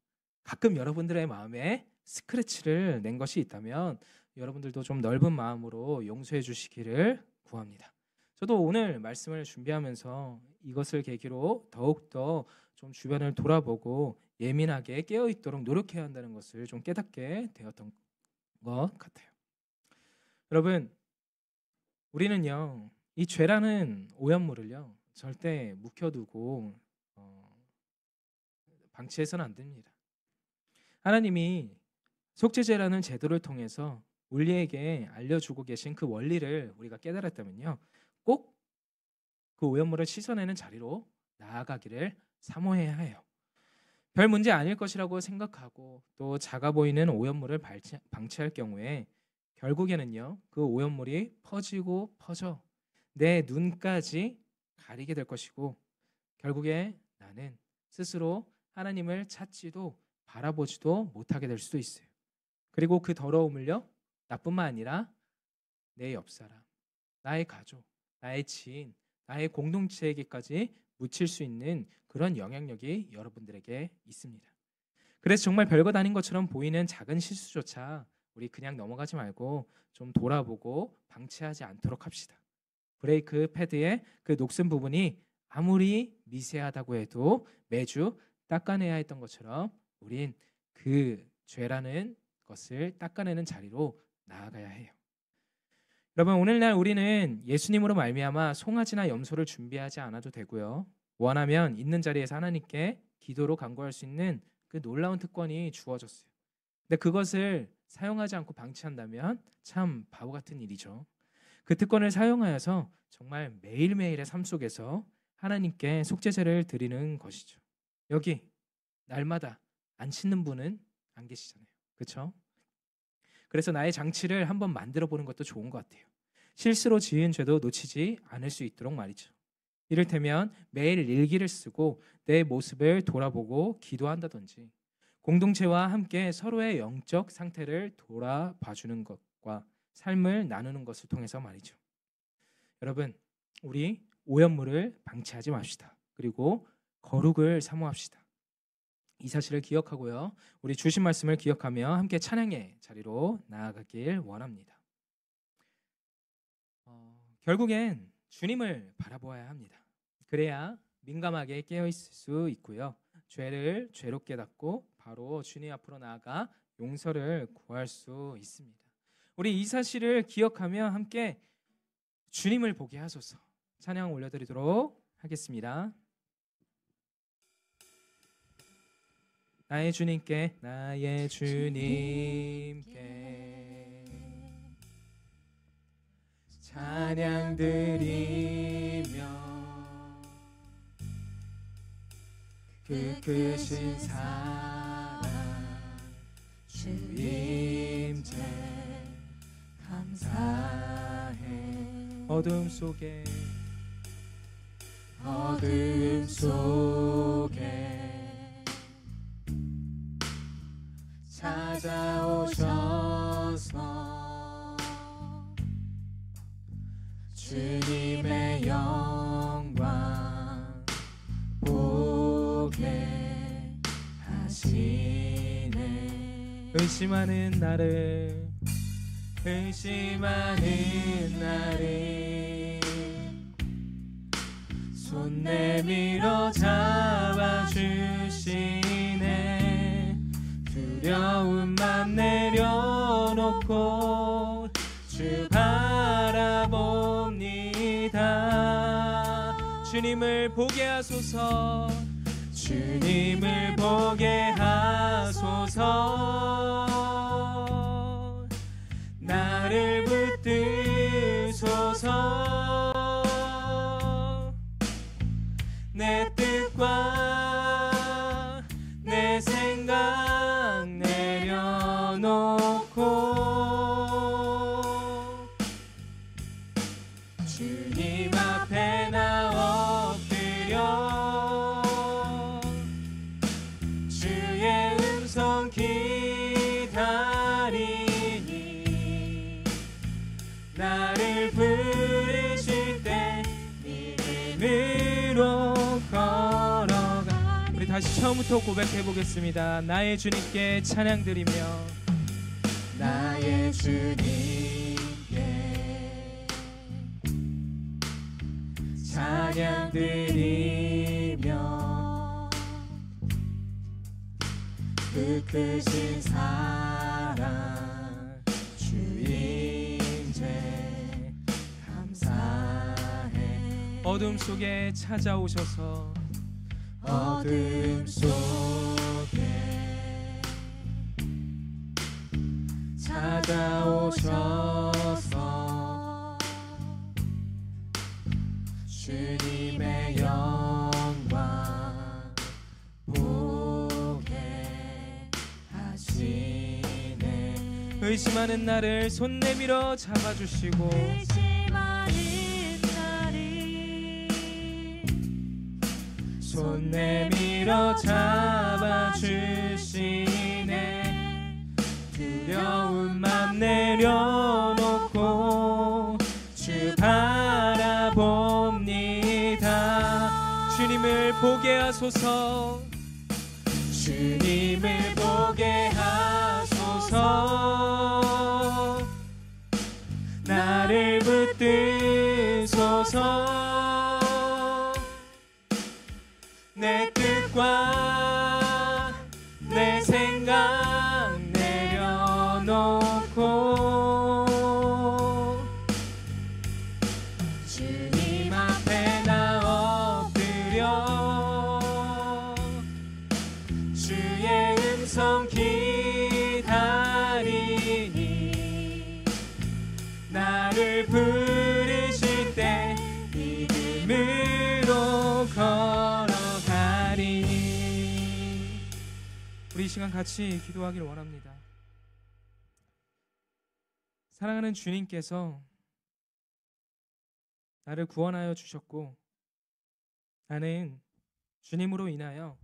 [SPEAKER 1] 가끔 여러분들의 마음에 스크래치를 낸 것이 있다면 여러분들도 좀 넓은 마음으로 용서해 주시기를 구합니다. 저도 오늘 말씀을 준비하면서 이것을 계기로 더욱더 좀 주변을 돌아보고 예민하게 깨어있도록 노력해야 한다는 것을 좀 깨닫게 되었던 것 같아요. 여러분, 우리는요, 이 죄라는 오염물을요 절대 묵혀두고 방치해서는 안 됩니다. 하나님이 속죄제라는 제도를 통해서 우리에게 알려주고 계신 그 원리를 우리가 깨달았다면요, 꼭 그 오염물을 씻어내는 자리로 나아가기를 사모해야 해요. 별 문제 아닐 것이라고 생각하고 또 작아 보이는 오염물을 방치할 경우에 결국에는요, 그 오염물이 퍼지고 퍼져 내 눈까지 가리게 될 것이고, 결국에 나는 스스로 하나님을 찾지도 바라보지도 못하게 될 수도 있어요. 그리고 그 더러움을요, 나뿐만 아니라 내 옆사람, 나의 가족, 나의 지인, 나의 공동체에게까지 묻힐 수 있는 그런 영향력이 여러분들에게 있습니다. 그래서 정말 별것 아닌 것처럼 보이는 작은 실수조차 우리 그냥 넘어가지 말고 좀 돌아보고 방치하지 않도록 합시다. 브레이크 패드의 그 녹슨 부분이 아무리 미세하다고 해도 매주 닦아내야 했던 것처럼 우린 그 죄라는 것을 닦아내는 자리로 나아가야 해요. 여러분, 오늘날 우리는 예수님으로 말미암아 송아지나 염소를 준비하지 않아도 되고요, 원하면 있는 자리에서 하나님께 기도로 간구할 수 있는 그 놀라운 특권이 주어졌어요. 근데 그것을 사용하지 않고 방치한다면 참 바보 같은 일이죠. 그 특권을 사용하여서 정말 매일매일의 삶 속에서 하나님께 속죄제를 드리는 것이죠. 여기 날마다 안 씻는 분은 안 계시잖아요. 그렇죠? 그래서 나의 장치를 한번 만들어 보는 것도 좋은 것 같아요. 실수로 지은 죄도 놓치지 않을 수 있도록 말이죠. 이를테면 매일 일기를 쓰고 내 모습을 돌아보고 기도한다든지, 공동체와 함께 서로의 영적 상태를 돌아봐주는 것과 삶을 나누는 것을 통해서 말이죠. 여러분, 우리 오염물을 방치하지 맙시다. 그리고 거룩을 사모합시다. 이 사실을 기억하고요, 우리 주신 말씀을 기억하며 함께 찬양의 자리로 나아가길 원합니다. 결국엔 주님을 바라보아야 합니다. 그래야 민감하게 깨어있을 수 있고요, 죄를 죄로 깨닫고 바로 주님 앞으로 나아가 용서를 구할 수 있습니다. 우리 이 사실을 기억하며 함께 주님을 보게 하소서 찬양 올려드리도록 하겠습니다. 나의 주님께 찬양 드리며 그 크신 사랑 주임제 감사해. 어둠 속에 찾아오셔서 주님의 영광 보게 하시네. 의심하는 나를 손 내밀어 잡아주시네. 두려움만 내려놓고 주 바라봅니다. 주님을 보게 하소서. 주님을 보게 하소서. 나를 붙드소서. 내 뜻과 내 생각 내려놓고 주님 앞에 나 엎드려 주의 음성 기다리니 나를 부르실 때 믿음으로 걸어가. 우리 다시 처음부터 고백해 보겠습니다. 나의 주님께 찬양 드리며 나의 주님께 찬양 드리며 그 크신 사랑 주임제 감사해. 어둠 속에 찾아오셔서 주님의 영광 보게 하시네. 의심하는 나를 손 내밀어 잡아주시고 손 내밀어 잡아주시네. 두려움만 내려놓고 주 바라봅니다. 주님을 보게 하소서. 주님을 보게 하소서. 나를 붙드소서. 내 뜻과 내 생각 내려놓고 주님 앞에 나 엎드려 주의 음성 기다리니 나를 부르실 때 믿음으로 걸어 시간 같이 기도하길 원합니다. 사랑하는 주님께서 나를 구원하여 주셨고 나는 주님으로 인하여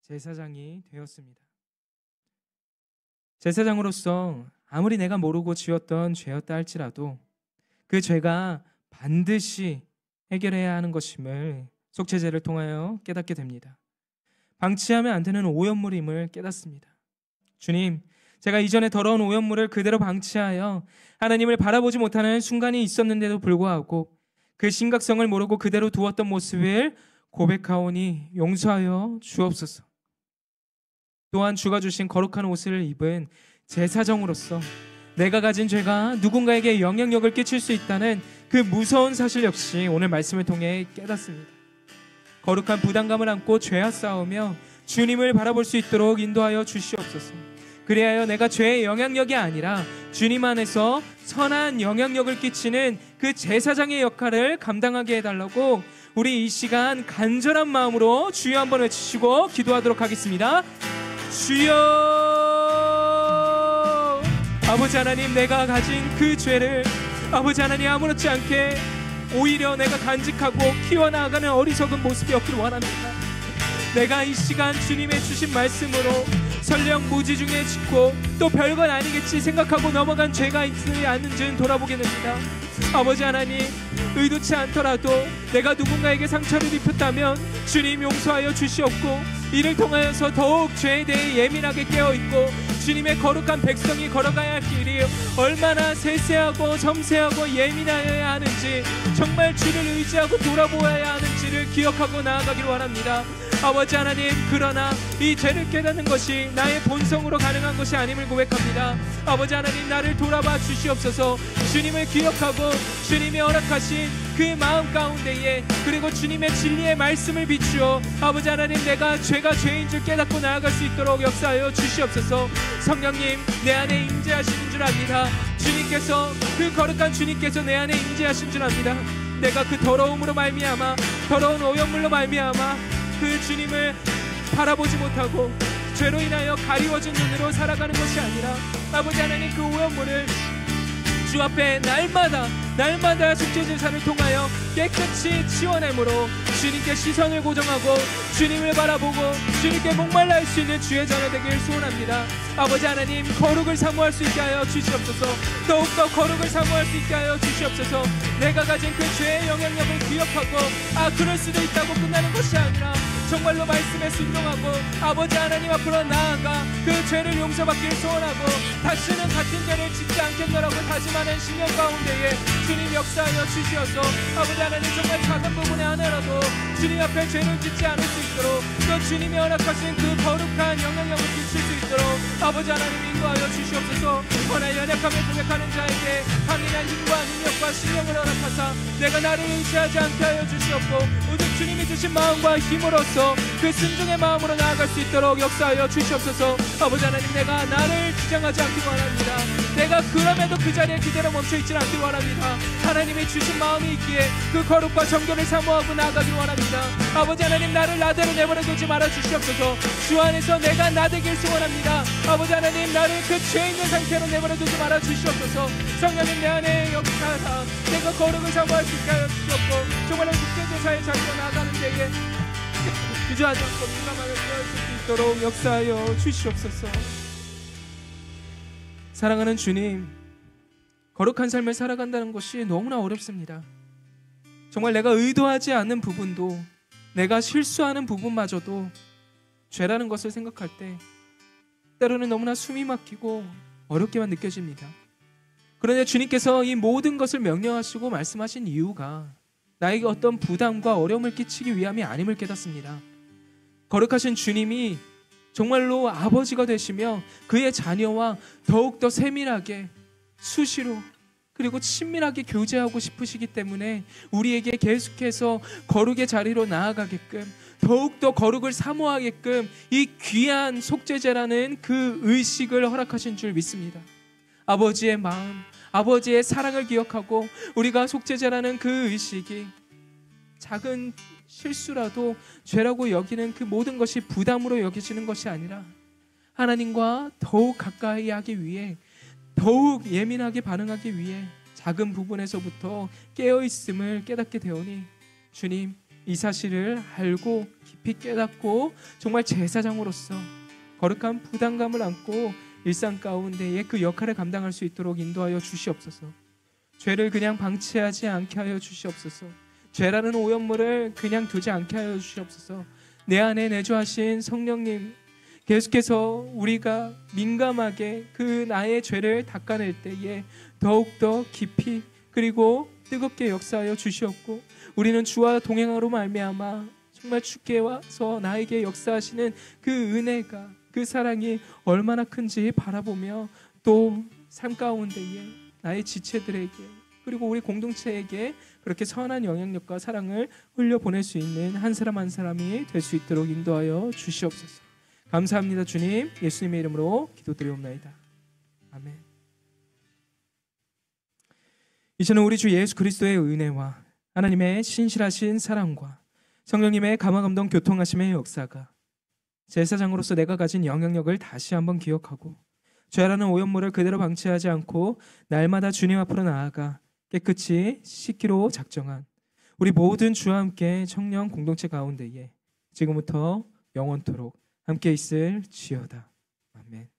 [SPEAKER 1] 제사장이 되었습니다. 제사장으로서 아무리 내가 모르고 지었던 죄였다 할지라도 그 죄가 반드시 해결해야 하는 것임을 속죄제를 통하여 깨닫게 됩니다. 방치하면 안 되는 오염물임을 깨닫습니다. 주님, 제가 이전에 더러운 오염물을 그대로 방치하여 하나님을 바라보지 못하는 순간이 있었는데도 불구하고 그 심각성을 모르고 그대로 두었던 모습을 고백하오니 용서하여 주옵소서. 또한 주가 주신 거룩한 옷을 입은 제사장으로서 내가 가진 죄가 누군가에게 영향력을 끼칠 수 있다는 그 무서운 사실 역시 오늘 말씀을 통해 깨닫습니다. 거룩한 부담감을 안고 죄와 싸우며 주님을 바라볼 수 있도록 인도하여 주시옵소서. 그리하여 내가 죄의 영향력이 아니라 주님 안에서 선한 영향력을 끼치는 그 제사장의 역할을 감당하게 해달라고 우리 이 시간 간절한 마음으로 주여 한번 외치시고 기도하도록 하겠습니다. 주여, 아버지 하나님, 내가 가진 그 죄를 아버지 하나님 아무렇지 않게 오히려 내가 간직하고 키워나가는 어리석은 모습이 없기를 원합니다. 내가 이 시간 주님의 주신 말씀으로 설령 무지 중에 짓고 또 별건 아니겠지 생각하고 넘어간 죄가 있지 않는지는 돌아보게 됩니다. 아버지 하나님, 의도치 않더라도 내가 누군가에게 상처를 입혔다면 주님 용서하여 주시옵고 이를 통하여서 더욱 죄에 대해 예민하게 깨어있고 주님의 거룩한 백성이 걸어가야 할 길이 얼마나 세세하고 섬세하고 예민하여야 하는지 정말 주를 의지하고 돌아보아야 하는지를 기억하고 나아가기를 원합니다. 아버지 하나님, 그러나 이 죄를 깨닫는 것이 나의 본성으로 가능한 것이 아님을 고백합니다. 아버지 하나님, 나를 돌아봐 주시옵소서. 주님을 기억하고 주님이 허락하신 그 마음 가운데에 그리고 주님의 진리의 말씀을 비추어 아버지 하나님, 내가 죄가 죄인 줄 깨닫고 나아갈 수 있도록 역사하여 주시옵소서. 성령님, 내 안에 임재하시는 줄 압니다. 주님께서, 그 거룩한 주님께서 내 안에 임재하신 줄 압니다. 내가 그 더러움으로 말미암아, 더러운 오염물로 말미암아 그 주님을 바라보지 못하고 죄로 인하여 가리워진 눈으로 살아가는 것이 아니라 아버지 하나님, 그 오염물을 주 앞에 날마다 속죄제사를 통하여 깨끗이 치워내므로 주님께 시선을 고정하고 주님을 바라보고 주님께 목말라 할 수 있는 주의 자녀 되길 소원합니다. 아버지 하나님, 거룩을 사모할 수 있게 하여 주시옵소서. 더욱더 거룩을 사모할 수 있게 하여 주시옵소서. 내가 가진 그 죄의 영향력을 기억하고 그럴 수도 있다고 끝나는 것이 아니라 정말로 말씀에 순종하고 아버지 하나님 앞으로 나아가 그 죄를 용서받길 소원하고 다시는 같은 죄를 짓지 않겠노라고 다짐하는 신념 가운데에 주님 역사하여 주시어서 아버지 하나님, 정말 작은 부분에 하나라도 주님 앞에 죄를 짓지 않을 수 있도록 또 주님이 허락하신 그 거룩한 영향력을 끼칠 수 있도록 아버지 하나님 인도하여 주시옵소서. 허나 연약함을 고백하는 자에게 강인한 힘과 능력과 신령을 허락하사 내가 나를 의지하지 않게 하여 주시옵고 오직 주님이 주신 마음과 힘으로써 그 순종의 마음으로 나아갈 수 있도록 역사하여 주시옵소서. 아버지 하나님, 내가 나를 주장하지 않기를 원합니다. 내가 그럼에도 그 자리에 그대로 멈춰있지 않기를 원합니다. 하나님이 주신 마음이 있기에 그 거룩과 정결을 사모하고 나아가기를 원합니다. 아버지 하나님, 나를 나대로 내버려두지 말아 주시옵소서. 주 안에서 내가 나되길 소원합니다. 아버지 하나님, 나를 그 죄 있는 상태로 내버려두지 말아 주시옵소서. 성령님, 내 안에 역사하사 내가 거룩을 사모할 수 있게 하여 주시옵고 정말로 속죄제사의 자리로 나아가는 데에 주저하지 않고 민감하게 되어있을 수 있도록 역사하여 주시옵소서. 사랑하는 주님, 거룩한 삶을 살아간다는 것이 너무나 어렵습니다. 정말 내가 의도하지 않는 부분도, 내가 실수하는 부분마저도 죄라는 것을 생각할 때 때로는 너무나 숨이 막히고 어렵게만 느껴집니다. 그런데 주님께서 이 모든 것을 명령하시고 말씀하신 이유가 나에게 어떤 부담과 어려움을 끼치기 위함이 아님을 깨닫습니다. 거룩하신 주님이 정말로 아버지가 되시며 그의 자녀와 더욱더 세밀하게 수시로 그리고 친밀하게 교제하고 싶으시기 때문에 우리에게 계속해서 거룩의 자리로 나아가게끔 더욱더 거룩을 사모하게끔 이 귀한 속죄제라는 그 의식을 허락하신 줄 믿습니다. 아버지의 마음, 아버지의 사랑을 기억하고 우리가 속죄제라는 그 의식이 작은 실수라도 죄라고 여기는 그 모든 것이 부담으로 여겨지는 것이 아니라 하나님과 더욱 가까이 하기 위해, 더욱 예민하게 반응하기 위해 작은 부분에서부터 깨어있음을 깨닫게 되오니 주님, 이 사실을 알고 깊이 깨닫고 정말 제사장으로서 거룩한 부담감을 안고 일상 가운데에 그 역할을 감당할 수 있도록 인도하여 주시옵소서. 죄를 그냥 방치하지 않게 하여 주시옵소서. 죄라는 오염물을 그냥 두지 않게 하여 주시옵소서. 내 안에 내주하신 성령님, 계속해서 우리가 민감하게 그 나의 죄를 닦아낼 때에 더욱더 깊이 그리고 뜨겁게 역사하여 주시옵고, 우리는 주와 동행하로 말미암아 정말 주께 와서 나에게 역사하시는 그 은혜가, 그 사랑이 얼마나 큰지 바라보며 또 삶 가운데에 나의 지체들에게 그리고 우리 공동체에게 그렇게 선한 영향력과 사랑을 흘려보낼 수 있는 한 사람 한 사람이 될 수 있도록 인도하여 주시옵소서. 감사합니다. 주님, 예수님의 이름으로 기도드리옵나이다. 아멘. 이제는 우리 주 예수 그리스도의 은혜와 하나님의 신실하신 사랑과 성령님의 감화감동 교통하심의 역사가 제사장으로서 내가 가진 영향력을 다시 한번 기억하고 죄라는 오염물을 그대로 방치하지 않고 날마다 주님 앞으로 나아가 깨끗이 씻기로 작정한 우리 모든 주와 함께 청년 공동체 가운데에 지금부터 영원토록 함께 있을지어다. 아멘.